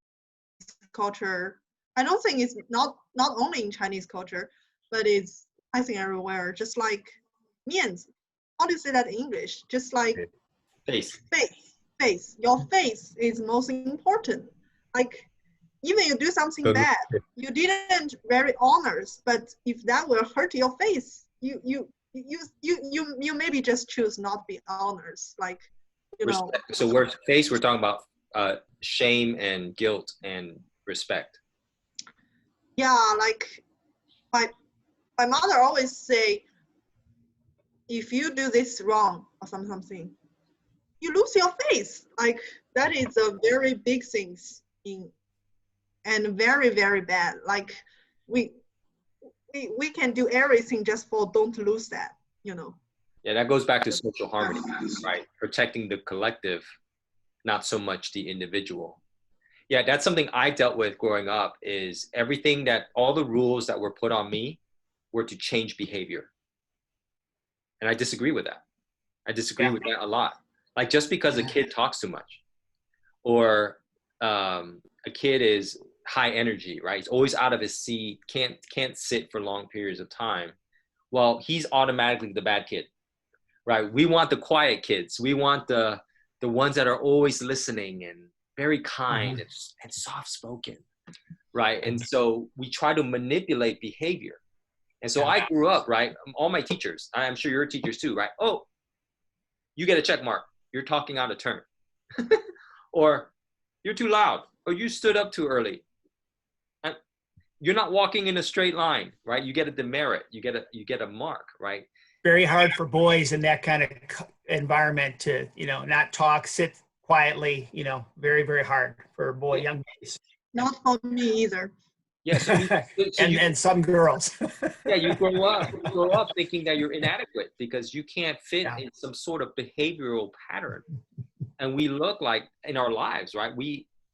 culture. I don't think it's not only in Chinese culture, but it's I think everywhere. Just like mians. How do you say that in English? Just like Face. Face. Your face is most important. Like even you do something bad, you didn't very honors, but if that will hurt your face, you maybe just choose not be honors. Like Respect. So we're talking about shame and guilt and respect. Yeah, like my mother always say, if you do this wrong or something, you lose your face. Like that is a very big thing and very, very bad. Like we can do everything just for don't lose that, Yeah, that goes back to social harmony, right? Protecting the collective, not so much the individual. Yeah, that's something I dealt with growing up, is everything that all the rules that were put on me were to change behavior. And I disagree with that. I disagree with that a lot. Like just because a kid talks too much or a kid is high energy, right? He's always out of his seat, can't sit for long periods of time. Well, he's automatically the bad kid, right? We want the quiet kids. We want the ones that are always listening and very kind and soft-spoken, right? And so we try to manipulate behavior. And so I grew up, right? All my teachers, I'm sure your teachers too, right? Oh, you get a check mark. You're talking out of turn. Or you're too loud. Or you stood up too early. You're not walking in a straight line, right? You get a demerit. You get a mark, right? Very hard for boys in that kind of environment to, not talk, sit quietly, very, very hard for young boys. Not for me either. Yeah, and some girls. Yeah, you grow up thinking that you're inadequate because you can't fit in some sort of behavioral pattern. And we look like in our lives, right?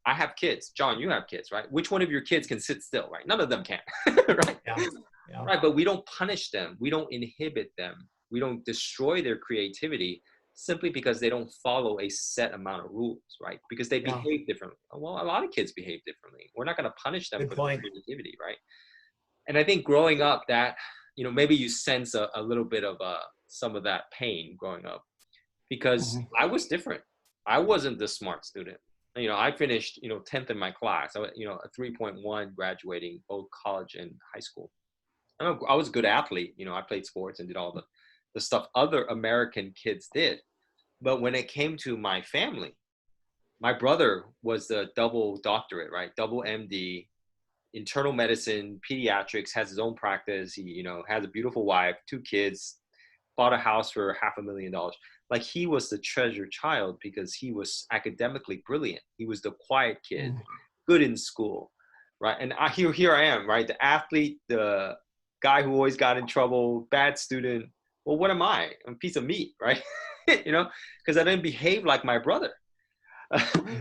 I have kids. John, you have kids, right? Which one of your kids can sit still, right? None of them can, right? Yeah. Right, but we don't punish them. We don't inhibit them. We don't destroy their creativity simply because they don't follow a set amount of rules, right? Because they behave differently. Well, a lot of kids behave differently. We're not going to punish them for their creativity, right? And I think growing up that, maybe you sense a little bit of some of that pain growing up because I was different. I wasn't the smart student. I finished, 10th in my class. A 3.1 graduating both college and high school. I was a good athlete. I played sports and did all the the stuff other American kids did. But when it came to my family, my brother was the double doctorate, right? Double MD, internal medicine, pediatrics, has his own practice. He, you know, has a beautiful wife, 2 kids, bought a house for $500,000. Like, he was the treasure child because he was academically brilliant. He was the quiet kid, good in school, right? And here I am, right? The athlete, the guy who always got in trouble, bad student. Well, what am I? I'm a piece of meat, right? You know, because I didn't behave like my brother.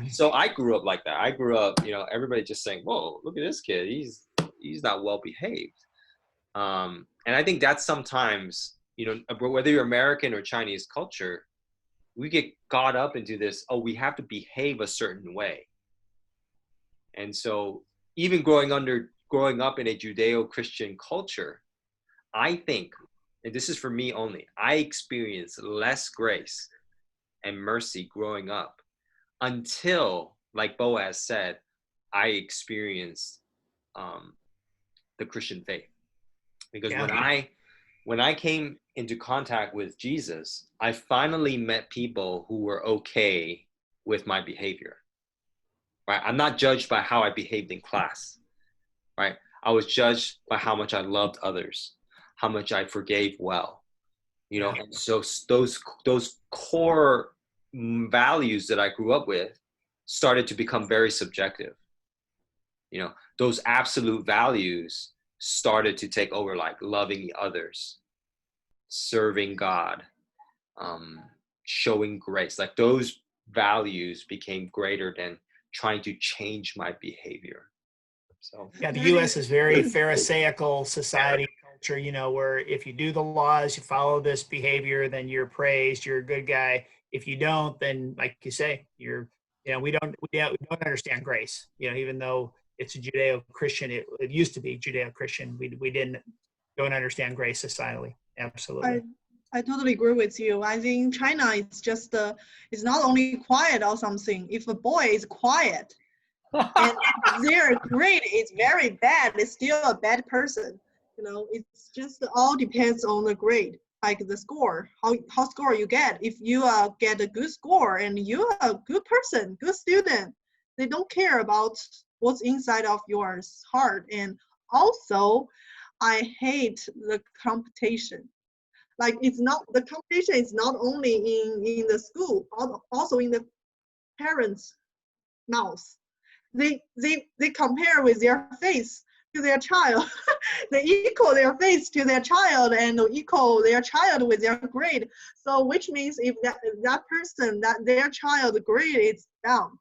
So I grew up like that. I grew up, you know, everybody just saying, whoa, look at this kid. He's not well behaved. And I think that's sometimes, you know, whether you're American or Chinese culture, we get caught up into this, oh, we have to behave a certain way. And so even growing up in a Judeo-Christian culture, I think, and this is for me only, I experienced less grace and mercy growing up until, like Boaz said, I experienced the Christian faith. Because when I came into contact with Jesus, I finally met people who were okay with my behavior. Right? I'm not judged by how I behaved in class. Right? I was judged by how much I loved others, how much I forgave well. You know, and so those core values that I grew up with started to become very subjective. You know, those absolute values started to take over, like loving others, serving God, showing grace. Like, those values became greater than trying to change my behavior. So yeah, the U.S. is very Pharisaical society culture, you know, where if you do the laws, you follow this behavior, then you're praised, you're a good guy. If you don't, then, like you say, you're, you know, we don't understand grace, you know, even though it's a Judeo-Christian, it used to be Judeo-Christian, we don't understand grace societally. Absolutely. I totally agree with you. I think China is just it's not only quiet or something. If a boy is quiet and their grade is very bad, it's still a bad person. You know, it's just all depends on the grade, like the score, how score you get. If you get a good score and you are a good person, good student, they don't care about what's inside of your heart. And also, I hate the competition. Like, the competition is not only in the school, also in the parents' mouth. They compare with their face to their child. They equal their face to their child and equal their child with their grade. So which means if that person, that their child's grade is down,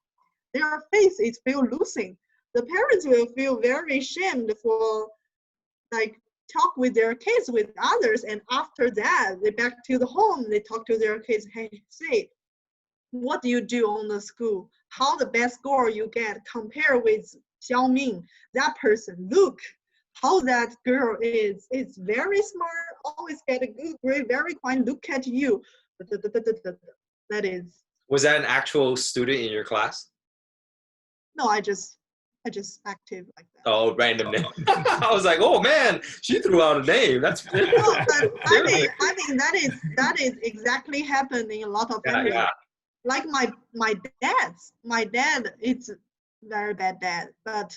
their face is feel losing. The parents will feel very ashamed for, like, talk with their kids with others, and after that they back to the home, they talk to their kids, hey, say, what do you do on the school, how the best score you get, compare with Xiaoming, that person, look how that girl is, it's very smart, always get a good grade, very quiet, look at you. That is. Was that an actual student in your class? No, I just active like that. Oh, random name. I was like, oh man, she threw out a name. That's no, but I mean that is exactly happening in a lot of families. Yeah. Like my dad is very bad dad, but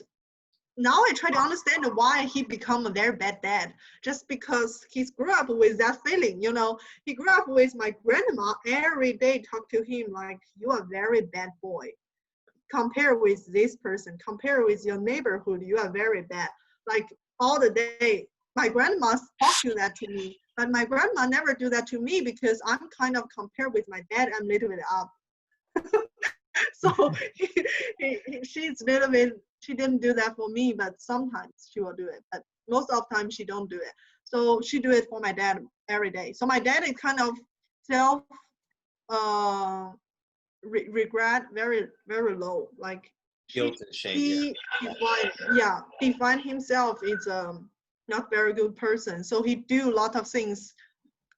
now I try to understand why he become a very bad dad. Just because he grew up with that feeling, you know. He grew up with my grandma every day, talk to him like, you are a very bad boy. Compare with this person, compare with your neighborhood, you are very bad. Like, all the day, my grandma talk to that to me, but my grandma never do that to me because I'm kind of compared with my dad, I'm a little bit up. So she's a little bit, she didn't do that for me, but sometimes she will do it, but most of the time she don't do it. So she do it for my dad every day. So my dad is kind of self regret very, very low. Like, Guilt and shame. he find himself is not very good person. So he do a lot of things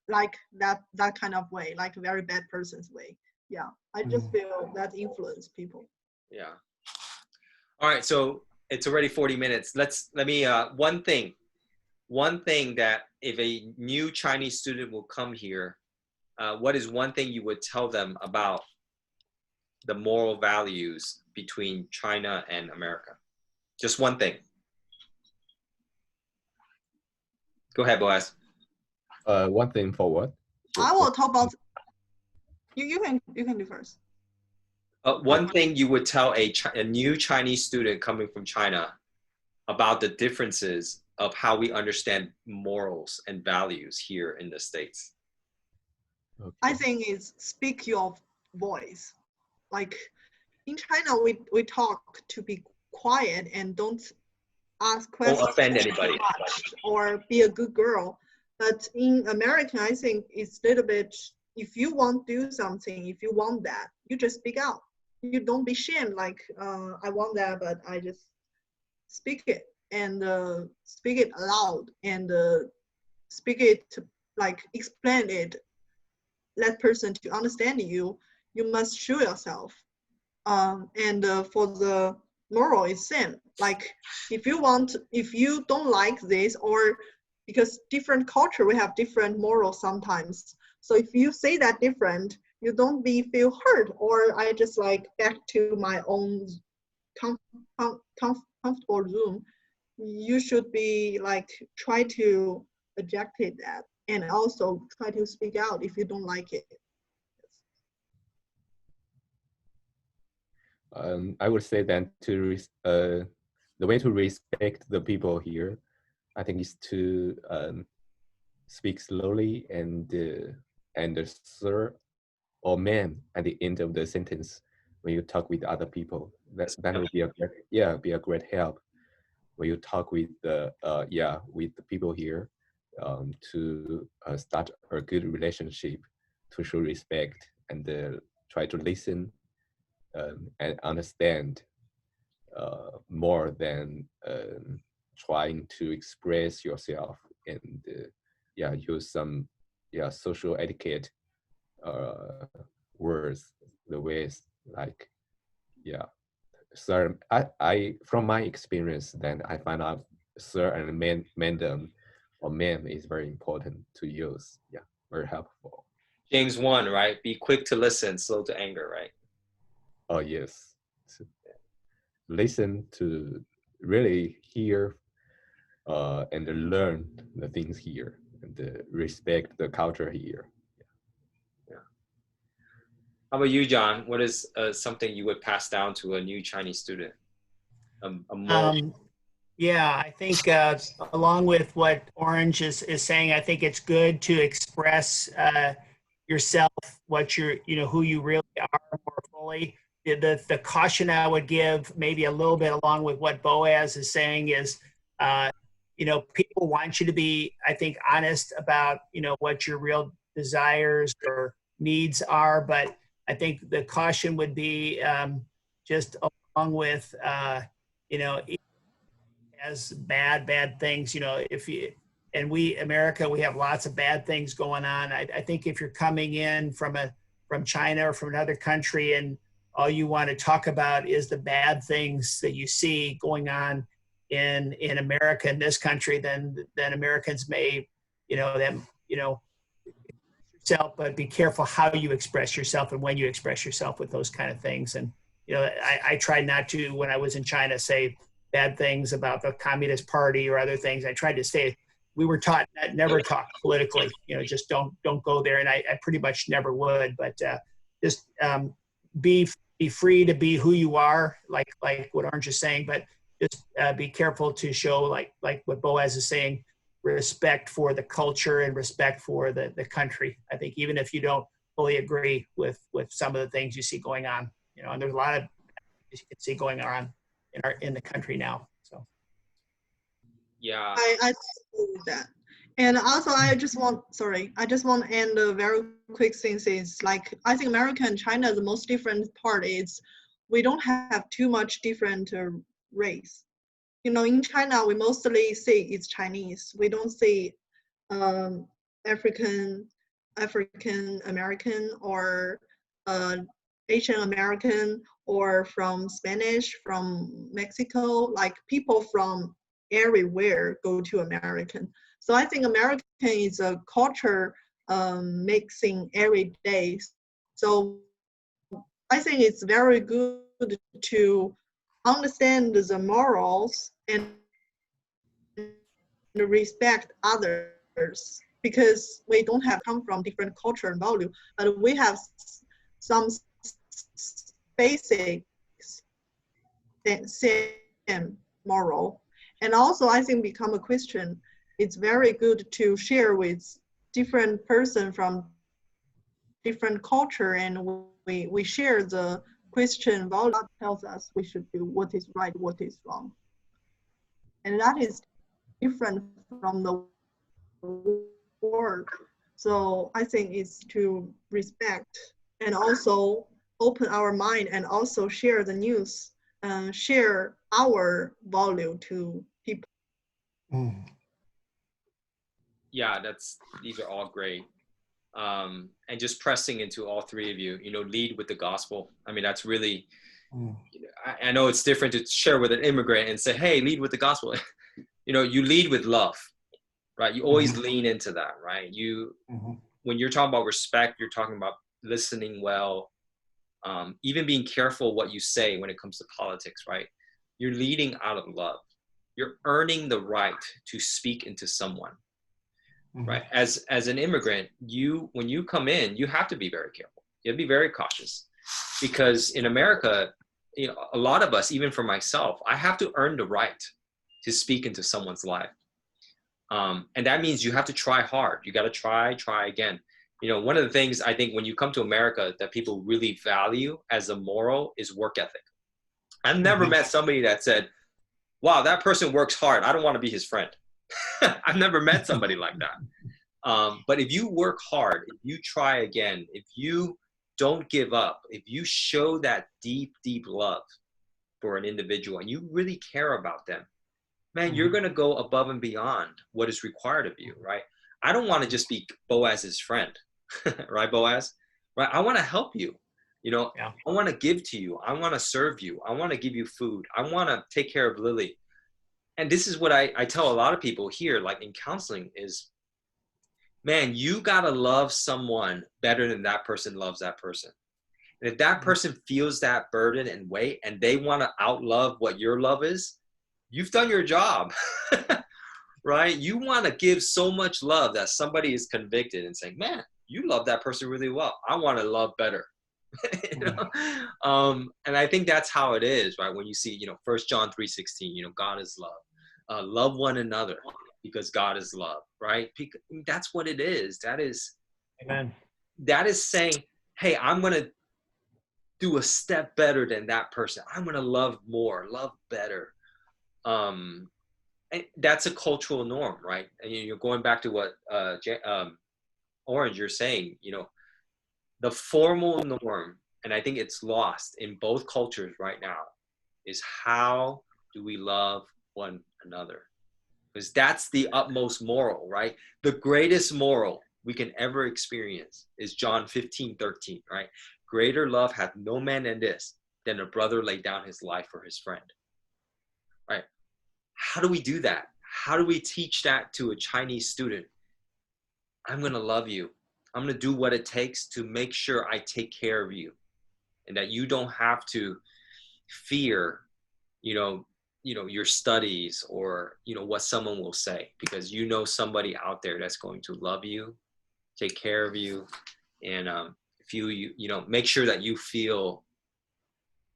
like that kind of way, like a very bad person's way. Yeah, I just feel that influence people. Yeah. All right, so it's already 40 minutes. Let me one thing one thing that if a new Chinese student will come here, what is one thing you would tell them about the moral values between China and America? Just one thing. Go ahead, Boaz. One thing for what? I will talk about. You can do first. One thing you would tell a new Chinese student coming from China about the differences of how we understand morals and values here in the States. Okay. I think it's speak your voice. Like in China, we talk to be quiet and don't ask questions. Don't offend anybody. Too much or be a good girl. But in American, I think it's a little bit, if you want to do something, if you want that, you just speak out. You don't be ashamed like, I want that, but I just speak it and speak it aloud and speak it to, like, explain it, let person to understand you. You must show yourself. And for the moral, it's same. Like if you don't like this, or because different culture, we have different morals sometimes. So if you say that different, you don't feel hurt, or I just like back to my own comfortable room. You should be like, try to eject that and also try to speak out if you don't like it. I would say that the way to respect the people here, I think, is to speak slowly and sir or ma'am at the end of the sentence when you talk with other people. That would be a great help when you talk with the people here, to start a good relationship, to show respect and try to listen and understand more than trying to express yourself and use some social etiquette words, the ways like sir. I from my experience, then I find out sir and madam or ma'am is very important to use. Yeah, very helpful. James 1, right? Be quick to listen, slow to anger, right? Oh yes. Listen to really hear and learn the things here and respect the culture here. Yeah. How about you, John? What is something you would pass down to a new Chinese student? Yeah, I think along with what Orange is saying, I think it's good to express yourself, what you're, who you really are more fully. The caution I would give, maybe a little bit along with what Boaz is saying, is, people want you to be, I think, honest about, what your real desires or needs are. But I think the caution would be just along with, as bad things, if you, and America, we have lots of bad things going on. I think if you're coming in from China or from another country and all you want to talk about is the bad things that you see going on in America, in this country, then Americans may, yourself, but be careful how you express yourself and when you express yourself with those kind of things. And, I tried not to, when I was in China, say bad things about the Communist Party or other things. I tried to stay, we were taught that never talk politically, just don't go there. And I pretty much never would, but just be free to be who you are, like what Orange is saying, but just be careful to show, like what Boaz is saying, respect for the culture and respect for the country. I think even if you don't fully agree with some of the things you see going on, and there's a lot of things you can see going on in the country now. So yeah, I agree with that. And also, I just want to end a very quick thing. Is like, I think America and China, the most different part is we don't have too much different race. In China, we mostly say it's Chinese. We don't say African American or Asian American or from Spanish, from Mexico, like people from everywhere go to American. So I think American is a culture mixing every day. So I think it's very good to understand the morals and respect others, because we don't have come from different culture and value, but we have some basic same moral. And also I think become a Christian, it's very good to share with different person from different culture, and we share the Christian value that tells us we should do what is right, what is wrong. And that is different from the world. So I think it's to respect and also open our mind and also share the news, share our value to people. Yeah, these are all great. And just pressing into all three of you, lead with the gospel. I mean, that's really, I know it's different to share with an immigrant and say, hey, lead with the gospel. You lead with love, right? You always lean into that, right? When you're talking about respect, you're talking about listening well, even being careful what you say when it comes to politics, right? You're leading out of love. You're earning the right to speak into someone. Right. As an immigrant, when you come in, you have to be very careful. You have to be very cautious, because in America, a lot of us, even for myself, I have to earn the right to speak into someone's life. And that means you have to try hard. You got to try again. One of the things I think when you come to America that people really value as a moral is work ethic. I've never met somebody that said, wow, that person works hard, I don't want to be his friend. I've never met somebody like that. But if you work hard, if you try again, if you don't give up, if you show that deep, deep love for an individual and you really care about them, man, you're going to go above and beyond what is required of you, right? I don't want to just be Boaz's friend, right, Boaz? Right? I want to help you. Yeah. I want to give to you. I want to serve you. I want to give you food. I want to take care of Lily. And this is what I tell a lot of people here, like in counseling, is, man, you got to love someone better than that person loves that person. And if that person feels that burden and weight and they want to outlove what your love is, you've done your job, right? You want to give so much love that somebody is convicted and saying, man, you love that person really well. I want to love better. And I think that's how it is, right? When you see, 1 John 3:16, God is love. Love one another because God is love, right? That's what it is. That is, Amen. That is saying, hey, I'm going to do a step better than that person. I'm going to love more, love better. And that's a cultural norm, right? And you're going back to what Orange, you're saying, the formal norm, and I think it's lost in both cultures right now, is how do we love one another? Because that's the utmost moral, right? The greatest moral we can ever experience is John 15:13, right? Greater love hath no man than this, than a brother lay down his life for his friend, right? How do we do that? How do we teach that to a Chinese student? I'm going to love you. I'm going to do what it takes to make sure I take care of you, and that you don't have to fear, your studies or, what someone will say, because somebody out there that's going to love you, take care of you, and if you make sure that you feel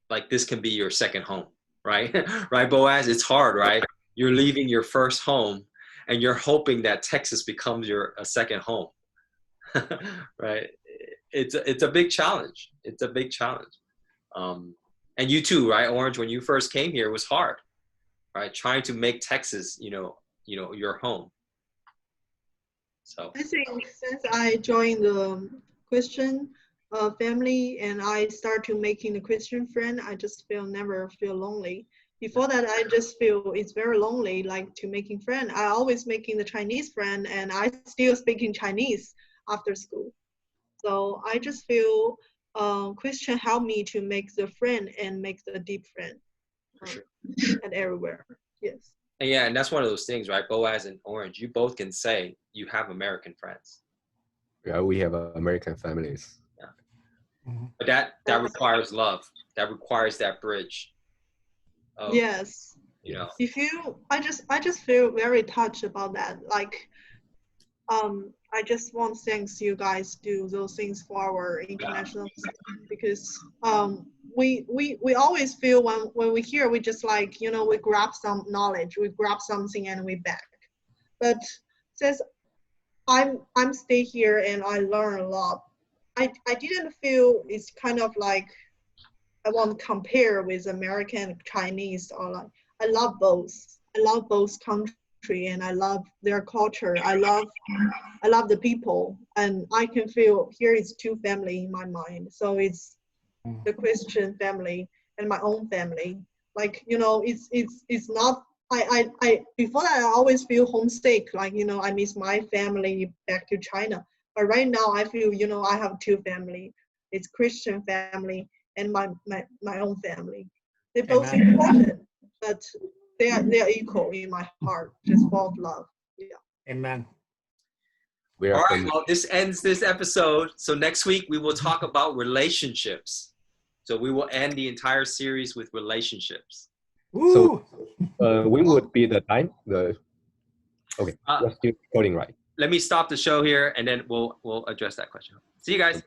like this can be your second home, right? Right, Boaz? It's hard, right? You're leaving your first home and you're hoping that Texas becomes a second home. Right? It's a big challenge. It's a big challenge. And you too, right, Orange? When you first came here, it was hard, right? Trying to make Texas, your home. So I think since I joined the Christian family and I start to making a Christian friend, I just never feel lonely. Before that, I just feel it's very lonely, like to making friend. I always making the Chinese friend, and I still speaking Chinese after school. So I just feel Christian helped me to make the friend and make the deep friend and everywhere. Yes. And yeah, and that's one of those things, right? Boaz and Orange, you both can say you have American friends. Yeah, we have American families. But that requires love. That requires that bridge. Of, Yes. You know. If you, I just feel very touched about that. Like, I just want thanks you guys do those things for our international students, because we always feel when we hear, we just like, you know, we grab some knowledge, we grab something and we back. But since I'm stay here and I learn a lot, I didn't feel it's kind of like I want to compare with American, Chinese, or like, I love both. I love both country and I love their culture. I love the people, and I can feel here is two family in my mind. So it's the Christian family and my own family. Like, you know, it's not. I before that I always feel homesick. Like, you know, I miss my family back to China. But right now I feel, you know, I have two family. It's Christian family and my own family. They're both important, but they are equal in my heart, just full of love. Yeah. Amen. We are All right, well, this ends this episode. So next week we will talk about relationships. So we will end the entire series with relationships. Woo! So when would be the time? Okay, we're still recording, right? Let me stop the show here and then we'll address that question. See you guys.